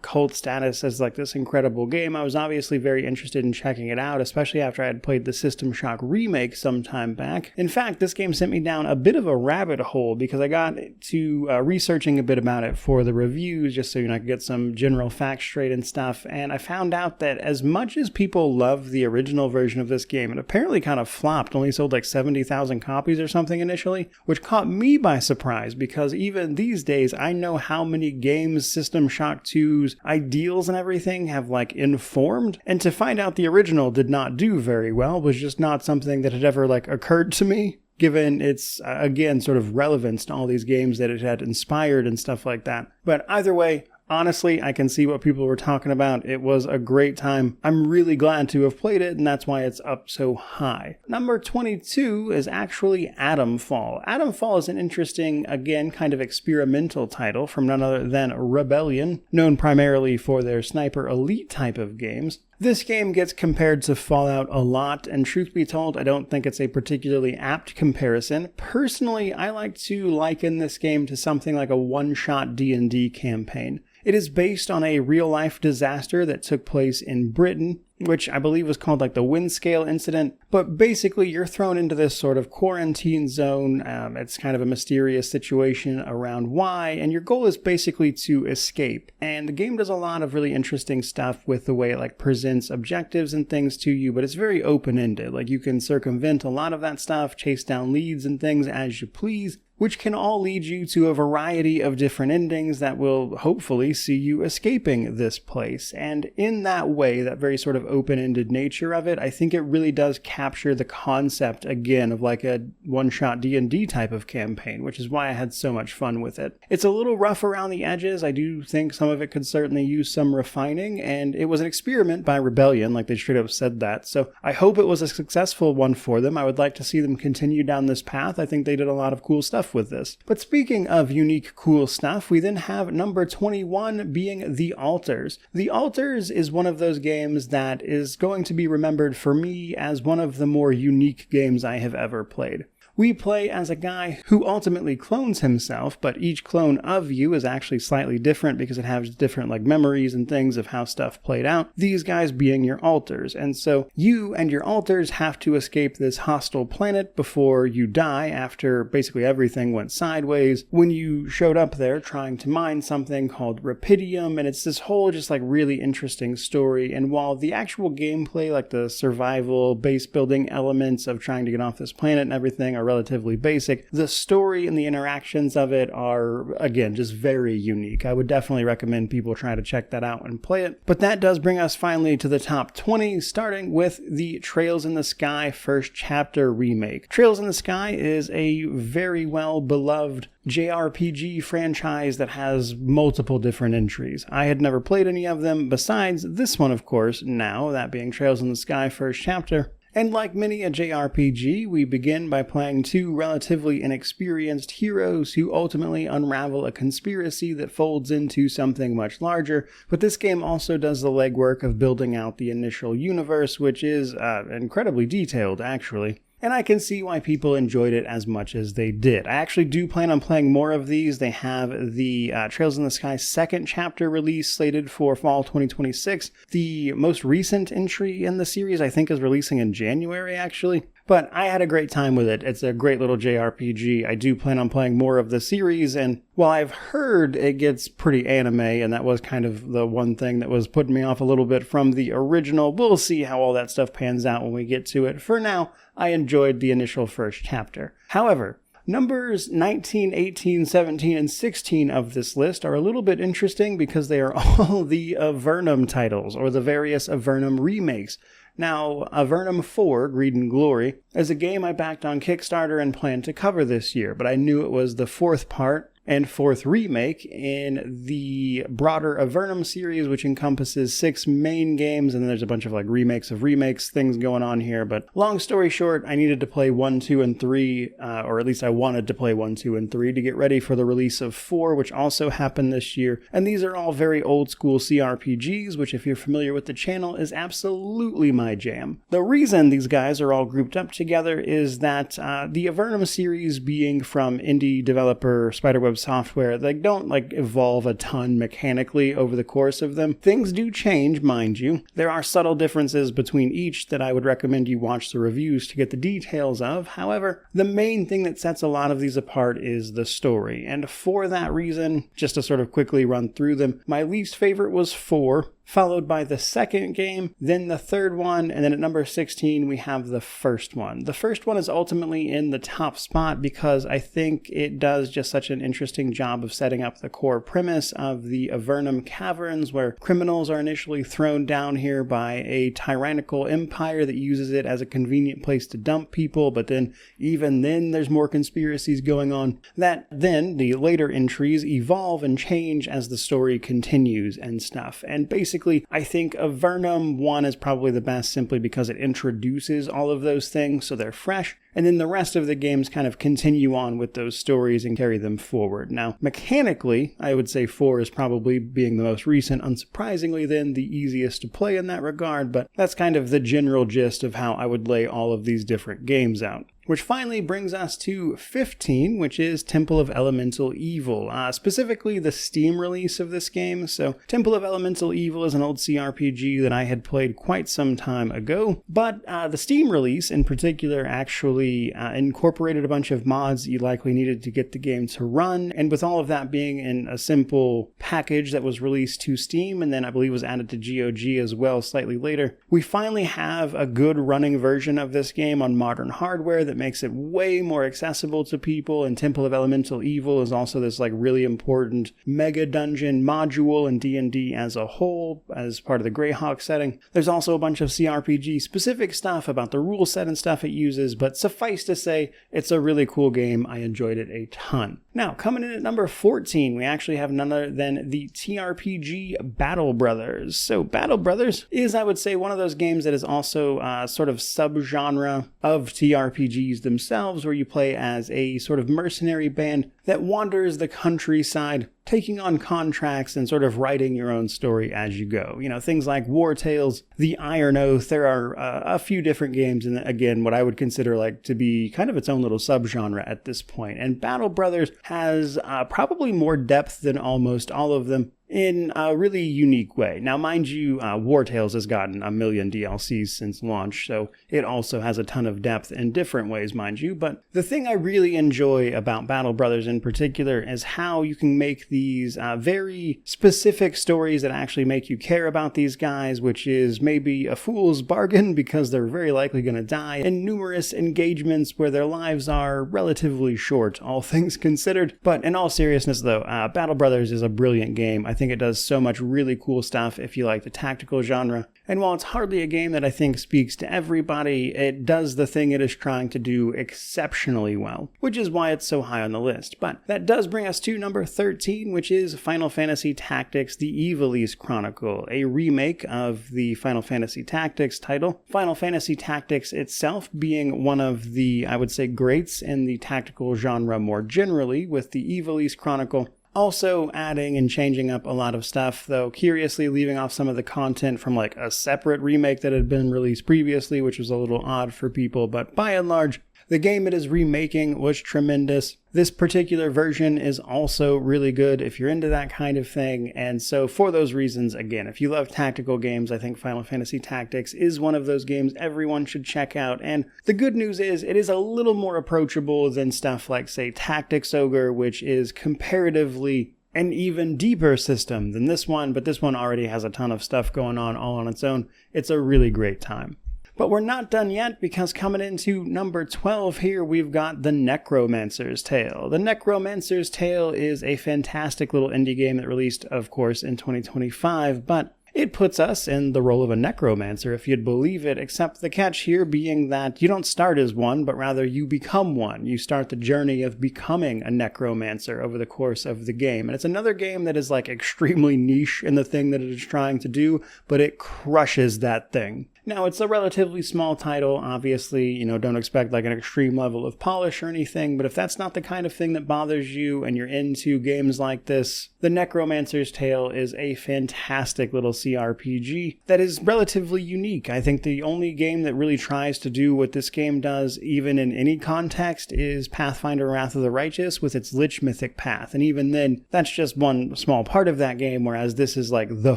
cult status as like this incredible game, I was obviously very interested in checking it out, especially after I had played the System Shock Remake some time back. In fact, this game sent me down a bit of a rabbit hole because I got to researching a bit about it for the reviews, just so I could get some general facts straight and stuff, and I found out that as much as people love the original version of this game, it apparently kind of flopped, only sold like 70,000 copies or something initially, which caught me by surprise because even these days I know how many games System Shock 2's ideals and everything have like informed, and to find out the original did not do very well was just not something that had ever like occurred to me, given its, again, sort of relevance to all these games that it had inspired and stuff like that. But either way, honestly, I can see what people were talking about. It was a great time. I'm really glad to have played it, and that's why it's up so high. Number 22 is actually Atomfall. Atomfall is an interesting, again, kind of experimental title from none other than Rebellion, known primarily for their Sniper Elite type of games. This game gets compared to Fallout a lot, and truth be told, I don't think it's a particularly apt comparison. Personally, I like to liken this game to something like a one-shot D&D campaign. It is based on a real-life disaster that took place in Britain, which I believe was called like the Windscale incident, but basically you're thrown into this sort of quarantine zone. It's kind of a mysterious situation around why, and your goal is basically to escape. And the game does a lot of really interesting stuff with the way it like presents objectives and things to you, but it's very open-ended. Like you can circumvent a lot of that stuff, chase down leads and things as you please, which can all lead you to a variety of different endings that will hopefully see you escaping this place. And in that way, that very sort of open-ended nature of it, I think it really does capture the concept, again, of like a one-shot D&D type of campaign, which is why I had so much fun with it. It's a little rough around the edges. I do think some of it could certainly use some refining, and it was an experiment by Rebellion, like they straight up said that. So I hope it was a successful one for them. I would like to see them continue down this path. I think they did a lot of cool stuff with this. But speaking of unique, cool stuff, we then have number 21 being The Altars. The Altars is one of those games that is going to be remembered for me as one of the more unique games I have ever played. We play as a guy who ultimately clones himself, but each clone of you is actually slightly different because it has different like memories and things of how stuff played out, these guys being your altars. And so you and your altars have to escape this hostile planet before you die after basically everything went sideways when you showed up there trying to mine something called Rapidium, and it's this whole just like really interesting story. And while the actual gameplay, like the survival base building elements of trying to get off this planet and everything are relatively basic, the story and the interactions of it are, again, just very unique. I would definitely recommend people try to check that out and play it. But that does bring us finally to the top 20, starting with the Trails in the Sky First Chapter Remake. Trails in the Sky is a very well beloved JRPG franchise that has multiple different entries. I had never played any of them besides this one, of course, now, that being Trails in the Sky First Chapter. And like many a JRPG, we begin by playing two relatively inexperienced heroes who ultimately unravel a conspiracy that folds into something much larger, but this game also does the legwork of building out the initial universe, which is incredibly detailed, actually. and I can see why people enjoyed it as much as they did. I actually do plan on playing more of these. They have the Trails in the Sky second chapter release slated for fall 2026. The most recent entry in the series, I think, is releasing in January, actually. But I had a great time with it. It's a great little JRPG. I do plan on playing more of the series, and while I've heard it gets pretty anime, and that was kind of the one thing that was putting me off a little bit from the original, we'll see how all that stuff pans out when we get to it. For now, I enjoyed the initial first chapter. However, numbers 19, 18, 17, and 16 of this list are a little bit interesting because they are all the Avernum titles, or the various Avernum remakes. Now, Avernum 4, Greed and Glory, is a game I backed on Kickstarter and planned to cover this year, but I knew it was the fourth part and fourth remake in the broader Avernum series, which encompasses 6 main games, and then there's a bunch of like remakes of remakes things going on here. But long story short, I needed to play 1, 2, and 3, or at least I wanted to play 1, 2, and 3 to get ready for the release of 4, which also happened this year. And these are all very old school CRPGs, which if you're familiar with the channel is absolutely my jam. The reason these guys are all grouped up together is that the Avernum series, being from indie developer Spiderweb Software, they don't like evolve a ton mechanically over the course of them. Things do change, mind you. There are subtle differences between each that I would recommend you watch the reviews to get the details of. However, the main thing that sets a lot of these apart is the story, and for that reason, just to sort of quickly run through them, my least favorite was 4, followed by the second game, then the third one, and then at number 16 we have the first one. The first one is ultimately in the top spot because I think it does just such an interesting job of setting up the core premise of the Avernum caverns, where criminals are initially thrown down here by a tyrannical empire that uses it as a convenient place to dump people, but then even then there's more conspiracies going on, that then the later entries evolve and change as the story continues and stuff. And basically, I think Avernum 1 is probably the best simply because it introduces all of those things so they're fresh, and then the rest of the games kind of continue on with those stories and carry them forward. Now, mechanically, I would say 4 is probably, being the most recent, unsurprisingly then, the easiest to play in that regard, but that's kind of the general gist of how I would lay all of these different games out. Which finally brings us to 15, which is Temple of Elemental Evil, specifically the Steam release of this game. So Temple of Elemental Evil is an old CRPG that I had played quite some time ago, but the Steam release in particular actually incorporated a bunch of mods that you likely needed to get the game to run, and with all of that being in a simple package that was released to Steam and then I believe was added to GOG as well slightly later, we finally have a good running version of this game on modern hardware that makes it way more accessible to people. And Temple of Elemental Evil is also this like really important mega dungeon module in D&D as a whole, as part of the Greyhawk setting. There's also a bunch of CRPG specific stuff about the rule set and stuff it uses, but suffice to say, it's a really cool game. I enjoyed it a ton. Now, coming in at number 14, we actually have none other than the TRPG Battle Brothers. So Battle Brothers is, I would say, one of those games that is also sort of subgenre of TRPGs themselves, where you play as a sort of mercenary band that wanders the countryside, taking on contracts and sort of writing your own story as you go. You know, things like War Tales, The Iron Oath, there are a few different games, and again, what I would consider like to be kind of its own little subgenre at this point. And Battle Brothers has probably more depth than almost all of them, in a really unique way. Now, mind you, War Tales has gotten a million DLCs since launch, so it also has a ton of depth in different ways, mind you. But the thing I really enjoy about Battle Brothers in particular is how you can make these very specific stories that actually make you care about these guys, which is maybe a fool's bargain because they're very likely going to die, and numerous engagements where their lives are relatively short, all things considered. But in all seriousness, though, Battle Brothers is a brilliant game. I think it does so much really cool stuff if you like the tactical genre. And while it's hardly a game that I think speaks to everybody, it does the thing it is trying to do exceptionally well, which is why it's so high on the list. But that does bring us to number 13, which is Final Fantasy Tactics: The Ivalice Chronicle, a remake of the Final Fantasy Tactics title. Final Fantasy Tactics itself being one of the, I would say, greats in the tactical genre more generally, with the Ivalice Chronicle Also adding and changing up a lot of stuff, though curiously leaving off some of the content from like a separate remake that had been released previously, which was a little odd for people, but by and large, the game it is remaking was tremendous. This particular version is also really good if you're into that kind of thing, and so for those reasons, again, if you love tactical games, I think Final Fantasy Tactics is one of those games everyone should check out, and the good news is it is a little more approachable than stuff like, say, Tactics Ogre, which is comparatively an even deeper system than this one, but this one already has a ton of stuff going on all on its own. It's a really great time. But we're not done yet, because coming into number 12 here, we've got The Necromancer's Tale. The Necromancer's Tale is a fantastic little indie game that released, of course, in 2025, but it puts us in the role of a necromancer, if you'd believe it, except the catch here being that you don't start as one, but rather you become one. You start the journey of becoming a necromancer over the course of the game. And it's another game that is like extremely niche in the thing that it is trying to do, but it crushes that thing. Now, it's a relatively small title, obviously, don't expect like an extreme level of polish or anything, but if that's not the kind of thing that bothers you and you're into games like this, The Necromancer's Tale is a fantastic little CRPG that is relatively unique. I think the only game that really tries to do what this game does, even in any context, is Pathfinder Wrath of the Righteous with its Lich Mythic Path, and even then, that's just one small part of that game, whereas this is like the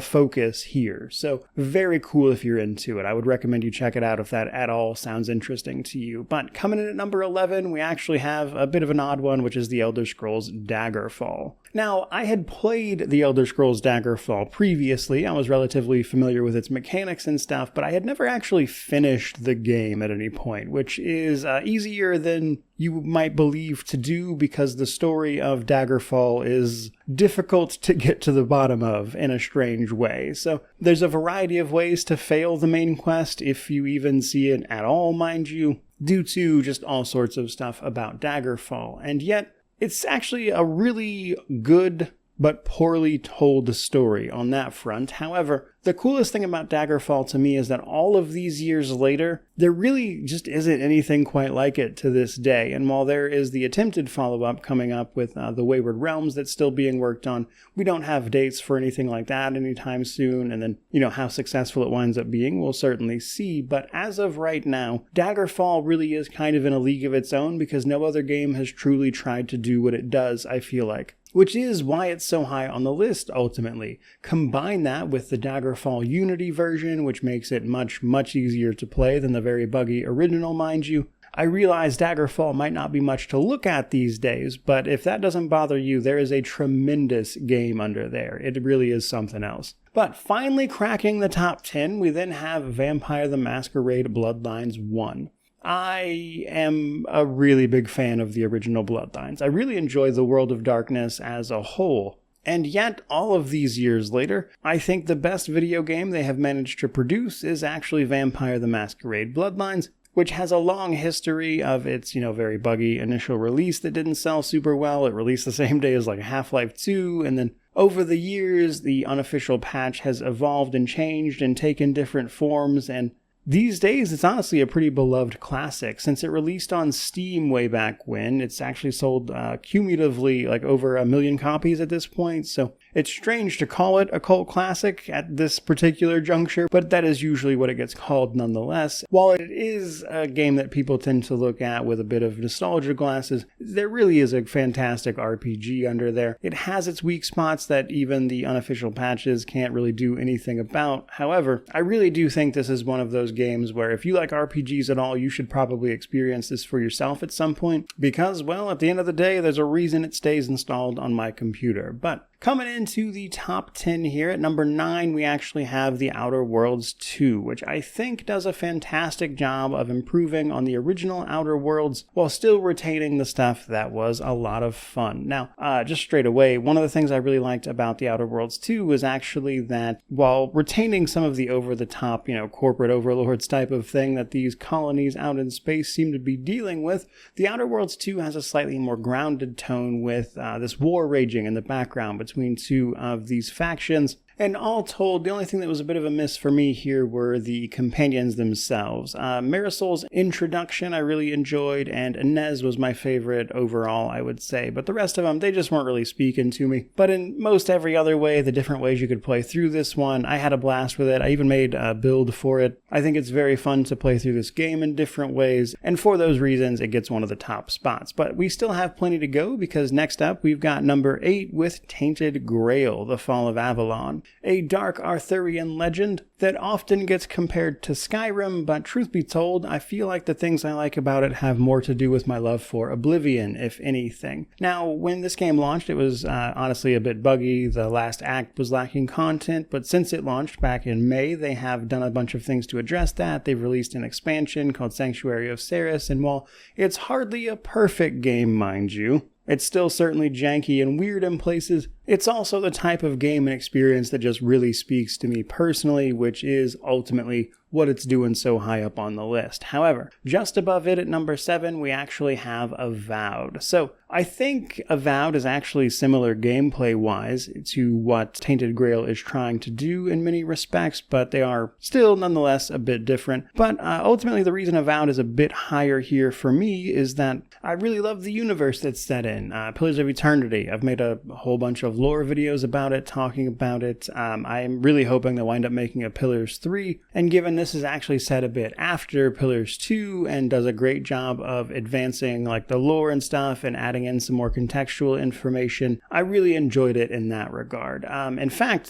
focus here. So, very cool if you're into it. I would recommend you check it out if that at all sounds interesting to you. But coming in at number 11, we actually have a bit of an odd one, which is The Elder Scrolls Daggerfall. Now, I had played The Elder Scrolls Daggerfall previously. I was relatively familiar with its mechanics and stuff, but I had never actually finished the game at any point, which is easier than you might believe to do, because the story of Daggerfall is difficult to get to the bottom of in a strange way. So there's a variety of ways to fail the main quest, if you even see it at all, mind you, due to just all sorts of stuff about Daggerfall. And yet, it's actually a really good but poorly told story on that front. However, the coolest thing about Daggerfall to me is that all of these years later, there really just isn't anything quite like it to this day. And while there is the attempted follow-up coming up with the Wayward Realms that's still being worked on, we don't have dates for anything like that anytime soon. And then, how successful it winds up being, we'll certainly see. But as of right now, Daggerfall really is kind of in a league of its own, because no other game has truly tried to do what it does, I feel like. Which is why it's so high on the list, ultimately. Combine that with the Daggerfall Unity version, which makes it much, much easier to play than the very buggy original, mind you. I realize Daggerfall might not be much to look at these days, but if that doesn't bother you, there is a tremendous game under there. It really is something else. But finally cracking the top 10, we then have Vampire the Masquerade Bloodlines 1. I am a really big fan of the original Bloodlines. I really enjoy the World of Darkness as a whole. And yet, all of these years later, I think the best video game they have managed to produce is actually Vampire the Masquerade Bloodlines, which has a long history of its, very buggy initial release that didn't sell super well. It released the same day as like Half-Life 2, and then over the years, the unofficial patch has evolved and changed and taken different forms, and these days, it's honestly a pretty beloved classic. Since it released on Steam way back when, it's actually sold cumulatively like over 1 million copies at this point, so it's strange to call it a cult classic at this particular juncture, but that is usually what it gets called nonetheless. While it is a game that people tend to look at with a bit of nostalgia glasses, there really is a fantastic RPG under there. It has its weak spots that even the unofficial patches can't really do anything about. However, I really do think this is one of those games where if you like RPGs at all, you should probably experience this for yourself at some point, because, well, at the end of the day, there's a reason it stays installed on my computer. But coming into the top 10 here, at number 9, we actually have The Outer Worlds 2, which I think does a fantastic job of improving on the original Outer Worlds while still retaining the stuff that was a lot of fun. Now, just straight away, one of the things I really liked about The Outer Worlds 2 was actually that while retaining some of the over-the-top, corporate overlords type of thing that these colonies out in space seem to be dealing with, The Outer Worlds 2 has a slightly more grounded tone with this war raging in the background between two of these factions, And all told, the only thing that was a bit of a miss for me here were the companions themselves. Marisol's introduction I really enjoyed, and Inez was my favorite overall, I would say. But the rest of them, they just weren't really speaking to me. But in most every other way, the different ways you could play through this one, I had a blast with it. I even made a build for it. I think it's very fun to play through this game in different ways, and for those reasons, it gets one of the top spots. But we still have plenty to go, because next up, we've got number 8 with Tainted Grail, The Fall of Avalon. A dark Arthurian legend that often gets compared to Skyrim, but truth be told, I feel like the things I like about it have more to do with my love for Oblivion, if anything. Now, when this game launched, it was honestly a bit buggy. The last act was lacking content, but since it launched back in May, they have done a bunch of things to address that. They've released an expansion called Sanctuary of Ceres, and while it's hardly a perfect game, mind you, it's still certainly janky and weird in places. It's also the type of game and experience that just really speaks to me personally, which is ultimately what it's doing so high up on the list. However, just above it at number 7, we actually have Avowed. So I think Avowed is actually similar gameplay-wise to what Tainted Grail is trying to do in many respects, but they are still nonetheless a bit different. But ultimately, the reason Avowed is a bit higher here for me is that I really love the universe that's set in. Pillars of Eternity. I've made a whole bunch of lore videos about it, talking about it. I'm really hoping to wind up making a Pillars 3, and given this is actually set a bit after Pillars 2 and does a great job of advancing like the lore and stuff and adding in some more contextual information, I really enjoyed it in that regard. In fact,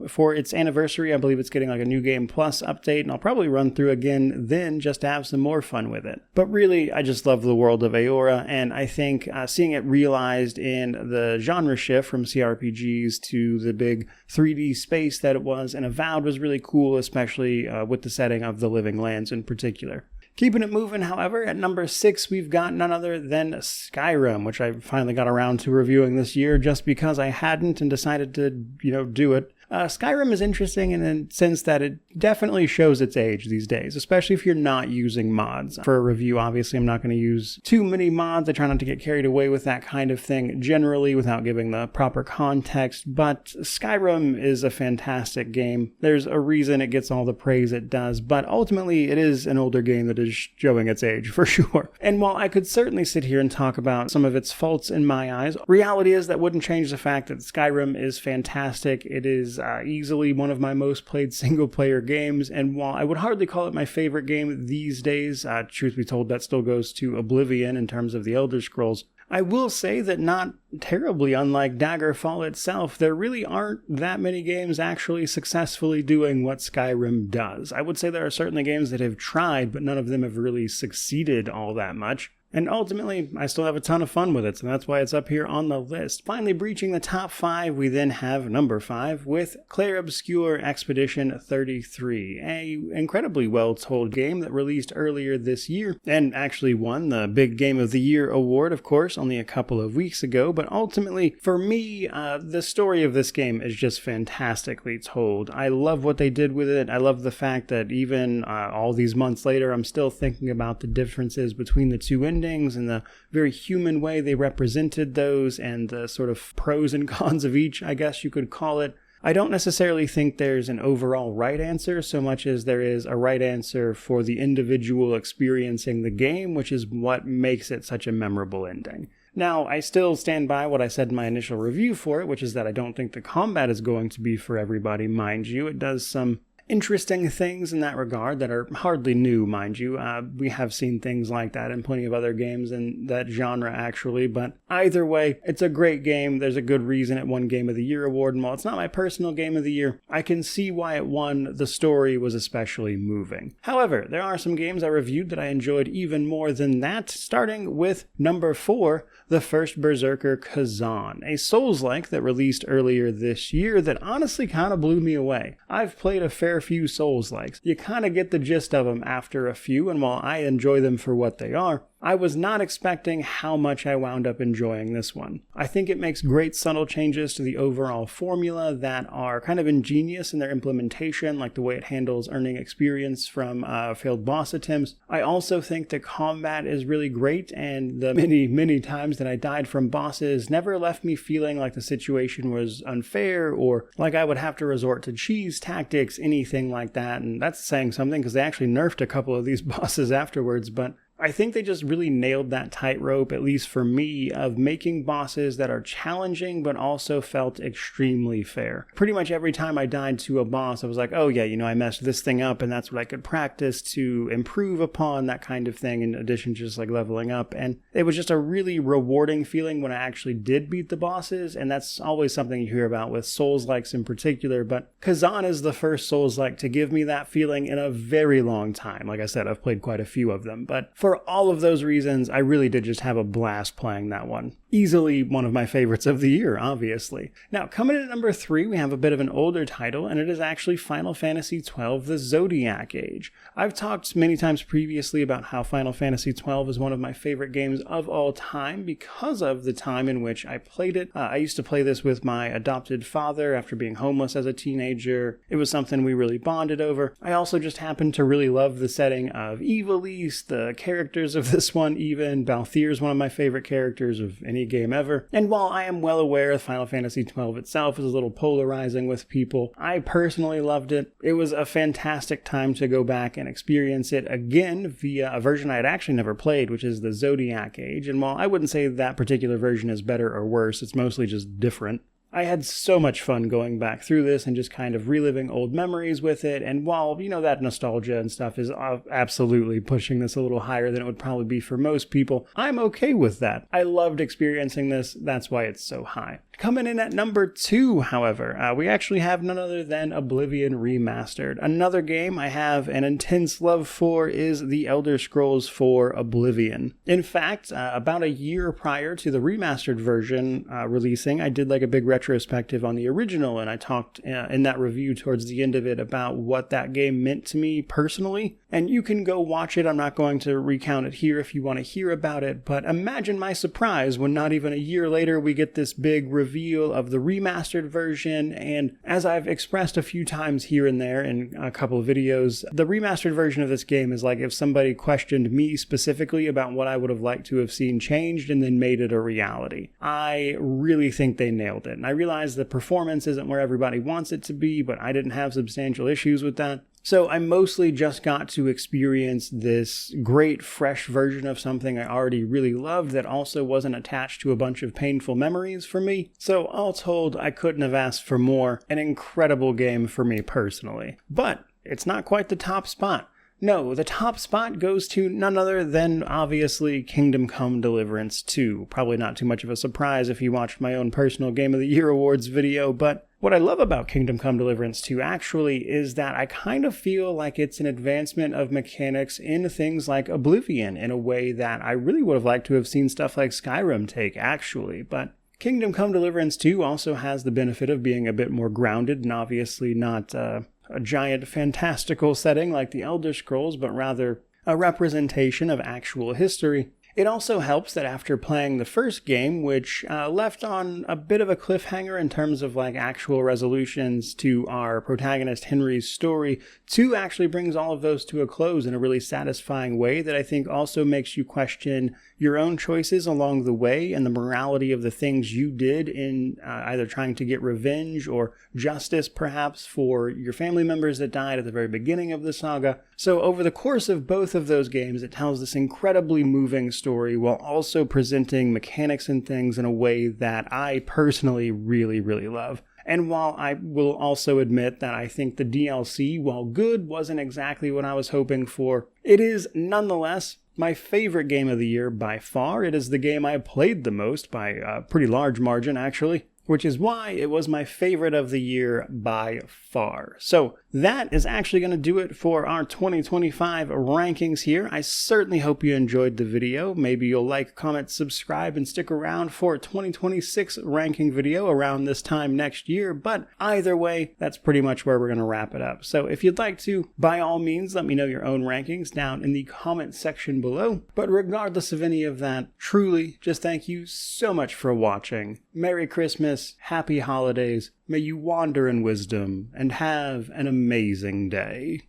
for its anniversary, I believe it's getting like a New Game Plus update, and I'll probably run through again then just to have some more fun with it. But really, I just love the world of Aora, and I think seeing it realized in the genre shift from CRPGs to the big 3D space that it was in Avowed was really cool, especially with the setting of the Living Lands in particular. Keeping it moving, however, at number 6, we've got none other than Skyrim, which I finally got around to reviewing this year just because I hadn't and decided to, do it. Skyrim is interesting in the sense that it definitely shows its age these days, especially if you're not using mods. For a review, obviously, I'm not going to use too many mods. I try not to get carried away with that kind of thing generally without giving the proper context, but Skyrim is a fantastic game. There's a reason it gets all the praise it does, but ultimately it is an older game that is showing its age, for sure. And while I could certainly sit here and talk about some of its faults in my eyes, reality is that wouldn't change the fact that Skyrim is fantastic. It is easily one of my most played single-player games, and while I would hardly call it my favorite game these days, truth be told, that still goes to Oblivion in terms of the Elder Scrolls, I will say that not terribly unlike Daggerfall itself, there really aren't that many games actually successfully doing what Skyrim does. I would say there are certainly games that have tried, but none of them have really succeeded all that much. And ultimately, I still have a ton of fun with it, so that's why it's up here on the list. Finally, breaching the top 5, we then have number 5 with Clair Obscure Expedition 33, a incredibly well-told game that released earlier this year, and actually won the Big Game of the Year award, of course, only a couple of weeks ago. But ultimately, for me, the story of this game is just fantastically told. I love what they did with it. I love the fact that even all these months later, I'm still thinking about the differences between the two endings and the very human way they represented those and the sort of pros and cons of each, I guess you could call it. I don't necessarily think there's an overall right answer so much as there is a right answer for the individual experiencing the game, which is what makes it such a memorable ending. Now, I still stand by what I said in my initial review for it, which is that I don't think the combat is going to be for everybody, mind you. It does some interesting things in that regard that are hardly new, mind you. We have seen things like that in plenty of other games in that genre, actually. But either way, it's a great game. There's a good reason it won Game of the Year award. And while it's not my personal Game of the Year, I can see why it won. The story was especially moving. However, there are some games I reviewed that I enjoyed even more than that, starting with number 4, The First Berserker Kazan, a Souls-like that released earlier this year that honestly kind of blew me away. I've played a fair few Souls-likes. You kind of get the gist of them after a few, and while I enjoy them for what they are, I was not expecting how much I wound up enjoying this one. I think it makes great subtle changes to the overall formula that are kind of ingenious in their implementation, like the way it handles earning experience from failed boss attempts. I also think the combat is really great, and the many times that I died from bosses never left me feeling like the situation was unfair or like I would have to resort to cheese tactics, anything like that. And that's saying something because they actually nerfed a couple of these bosses afterwards, but I think they just really nailed that tightrope, at least for me, of making bosses that are challenging but also felt extremely fair. Pretty much every time I died to a boss, I was like, oh yeah, I messed this thing up and that's what I could practice to improve upon, that kind of thing, in addition to just like leveling up. And it was just a really rewarding feeling when I actually did beat the bosses, and that's always something you hear about with Souls-likes in particular, but Kazan is the first Souls-like to give me that feeling in a very long time. Like I said, I've played quite a few of them, but for all of those reasons, I really did just have a blast playing that one. Easily one of my favorites of the year, obviously. Now, coming in at number 3, we have a bit of an older title, and it is actually Final Fantasy XII The Zodiac Age. I've talked many times previously about how Final Fantasy XII is one of my favorite games of all time because of the time in which I played it. I used to play this with my adopted father after being homeless as a teenager. It was something we really bonded over. I also just happened to really love the setting of Ivalice, the characters of this one even. Balthier is one of my favorite characters of any game ever. And while I am well aware Final Fantasy XII itself is a little polarizing with people, I personally loved it. It was a fantastic time to go back and experience it again via a version I had actually never played, which is the Zodiac Age. And while I wouldn't say that particular version is better or worse, it's mostly just different. I had so much fun going back through this and just kind of reliving old memories with it, and while, that nostalgia and stuff is absolutely pushing this a little higher than it would probably be for most people, I'm okay with that. I loved experiencing this, that's why it's so high. Coming in at number 2, however, we actually have none other than Oblivion Remastered. Another game I have an intense love for is The Elder Scrolls IV Oblivion. In fact, about a year prior to the remastered version releasing, I did like a big retrospective on the original, and I talked in that review towards the end of it about what that game meant to me personally. And you can go watch it. I'm not going to recount it here if you want to hear about it, but imagine my surprise when not even a year later we get this big reveal of the remastered version. And as I've expressed a few times here and there in a couple of videos, the remastered version of this game is like if somebody questioned me specifically about what I would have liked to have seen changed and then made it a reality. I really think they nailed it. And I realize the performance isn't where everybody wants it to be, but I didn't have substantial issues with that. So I mostly just got to experience this great fresh version of something I already really loved that also wasn't attached to a bunch of painful memories for me. So all told, I couldn't have asked for more. An incredible game for me personally. But it's not quite the top spot. No, the top spot goes to none other than, obviously, Kingdom Come Deliverance 2. Probably not too much of a surprise if you watched my own personal Game of the Year awards video, but what I love about Kingdom Come Deliverance 2 actually is that I kind of feel like it's an advancement of mechanics in things like Oblivion in a way that I really would have liked to have seen stuff like Skyrim take, actually, but Kingdom Come Deliverance 2 also has the benefit of being a bit more grounded and obviously not a giant fantastical setting like the Elder Scrolls, but rather a representation of actual history. It also helps that after playing the first game, which left on a bit of a cliffhanger in terms of like actual resolutions to our protagonist Henry's story, 2 actually brings all of those to a close in a really satisfying way that I think also makes you question your own choices along the way and the morality of the things you did in either trying to get revenge or justice perhaps for your family members that died at the very beginning of the saga. So over the course of both of those games, it tells this incredibly moving story while also presenting mechanics and things in a way that I personally really, really love. And while I will also admit that I think the DLC, while good, wasn't exactly what I was hoping for, it is nonetheless my favorite game of the year by far. It is the game I played the most by a pretty large margin, actually, which is why it was my favorite of the year by far. So that is actually going to do it for our 2025 rankings here. I certainly hope you enjoyed the video. Maybe you'll like, comment, subscribe, and stick around for a 2026 ranking video around this time next year. But either way, that's pretty much where we're going to wrap it up. So if you'd like to, by all means, let me know your own rankings down in the comment section below. But regardless of any of that, truly, just thank you so much for watching. Merry Christmas, Happy Holidays, may you wander in wisdom, and have an amazing day.